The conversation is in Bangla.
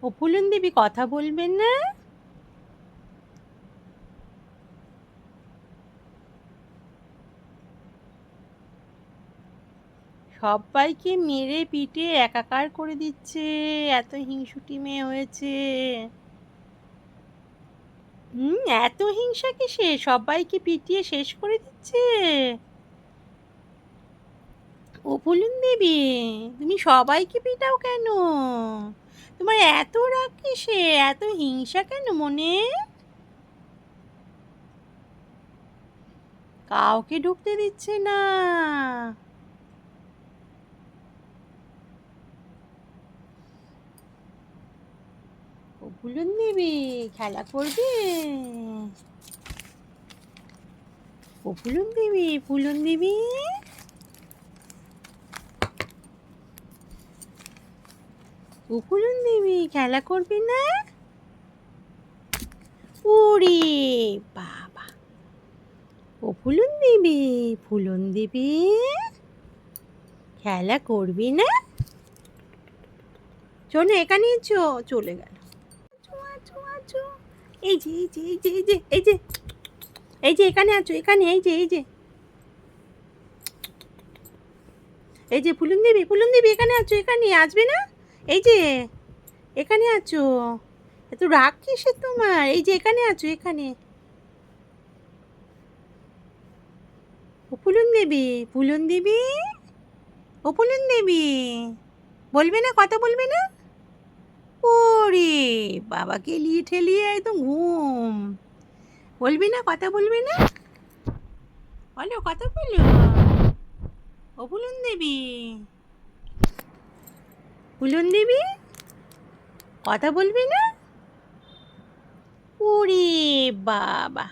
ও ফুলন দেবী কথা বলবেন না? সবাইকে মেরে পিটে একাকার করে দিচ্ছে, এত হিংসুটি মেয়ে হয়েছে। এত হিংসা কিসে? সবাইকে পিটিয়ে শেষ করে দিচ্ছে। ও ফুলন দেবী, তুমি সবাইকে পিটাও কেন? তোমার এত রাগ কিসে? এত হিংসা কেন মনে? কাউকে ঢুকতে দিচ্ছে না। ও ফুলন দেবী, খেলা করবে? ও ফুলন দেবী, ফুলন দেবী, ও ফুলন দেবী, খেলা করবে না? ওরে বাবা! ও ফুলন দেবী, ফুলন দেবী, খেলা করবি না? শোনো, এখানে এসো। চলে গেল। আছো, আছো। এই যে, এই যে, এই যে, এই যে, এই যে, এই যে, এখানে আছো, এখানে, এই যে, এই যে, এই যে, ফুলন দেবী, ফুলন দেবী, এখানে আছো, এখানে আসবে না? এই যে, এখানে আছো। এত রাগ কিসের তোমার? এই যে, এখানে আছো, এখানে। ও ফুলন দেবী, ফুলন দেবী, ও ফুলন দেবী, বলবে না? কথা বলবে না? ওরে বাবা, কেলিয়ে ঠেলিয়ে একদম ঘুম। বলবি না? কথা বলবি না? বলো, কথা বলো। ও ফুলন দেবী, ফুলন দেবী, কথা বলবি না? ওরে বাবা!